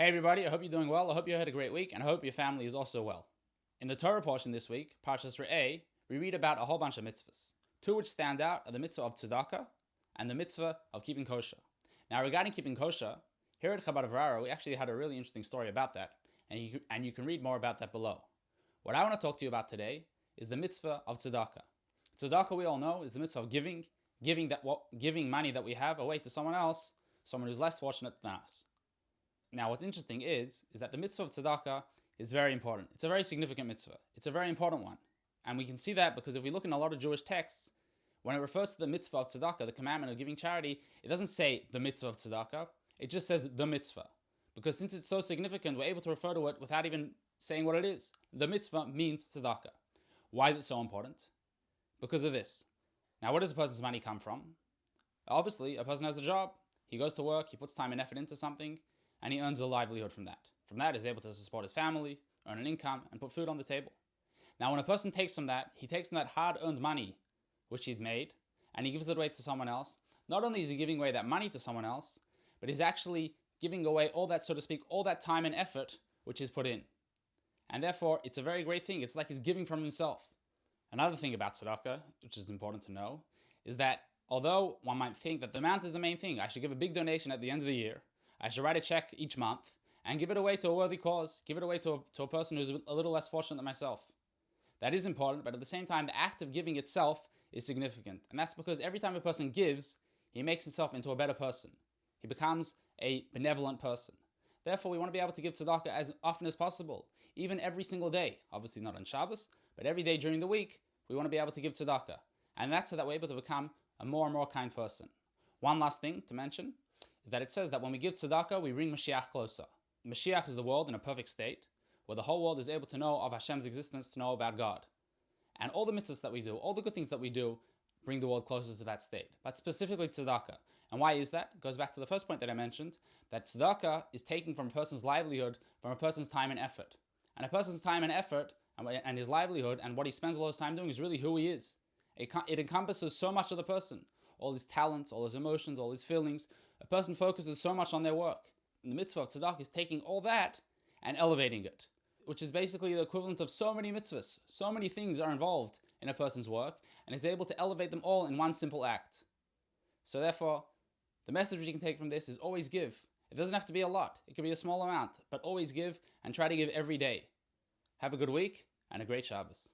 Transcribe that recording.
Hey everybody, I hope you're doing well. I hope you had a great week, and I hope your family is also well. In the Torah portion this week, Parshas Re'eh, we read about a whole bunch of mitzvahs. Two which stand out are the mitzvah of tzedakah and the mitzvah of keeping kosher. Now regarding keeping kosher, here at Chabad Avrara, we actually had a really interesting story about that, and you can read more about that below. What I want to talk to you about today is the mitzvah of tzedakah. Tzedakah, we all know, is the mitzvah of giving money that we have away to someone else, someone who's less fortunate than us. Now, what's interesting is that the mitzvah of tzedakah is very important. It's a very significant mitzvah. It's a very important one. And we can see that because if we look in a lot of Jewish texts, when it refers to the mitzvah of tzedakah, the commandment of giving charity, it doesn't say the mitzvah of tzedakah. It just says the mitzvah. Because since it's so significant, we're able to refer to it without even saying what it is. The mitzvah means tzedakah. Why is it so important? Because of this. Now, where does a person's money come from? Obviously, a person has a job. He goes to work, he puts time and effort into something, and he earns a livelihood from that. From that, he's able to support his family, earn an income, and put food on the table. Now, when a person takes from that, he takes from that hard-earned money, which he's made, and he gives it away to someone else. Not only is he giving away that money to someone else, but he's actually giving away all that, so to speak, all that time and effort which he's put in. And therefore, it's a very great thing. It's like he's giving from himself. Another thing about tzedakah, which is important to know, is that although one might think that the amount is the main thing, I should give a big donation at the end of the year, I should write a check each month and give it away to a worthy cause, give it away to a person who's a little less fortunate than myself. That is important, but at the same time, the act of giving itself is significant. And that's because every time a person gives, he makes himself into a better person. He becomes a benevolent person. Therefore, we want to be able to give tzedakah as often as possible, even every single day. Obviously not on Shabbos, but every day during the week, we want to be able to give tzedakah. And that's so that we're able to become a more and more kind person. One last thing to mention is that it says that when we give tzedakah, we bring Mashiach closer. Mashiach is the world in a perfect state, where the whole world is able to know of Hashem's existence, to know about God. And all the mitzvahs that we do, all the good things that we do, bring the world closer to that state. But specifically tzedakah. And why is that? It goes back to the first point that I mentioned, that tzedakah is taking from a person's livelihood, from a person's time and effort. And a person's time and effort, and his livelihood, and what he spends all his time doing is really who he is. It encompasses so much of the person. All his talents, all his emotions, all his feelings. A person focuses so much on their work. And the mitzvah of tzedakah is taking all that and elevating it, which is basically the equivalent of so many mitzvahs. So many things are involved in a person's work, and is able to elevate them all in one simple act. So therefore, the message you can take from this is always give. It doesn't have to be a lot. It can be a small amount, but always give and try to give every day. Have a good week and a great Shabbos.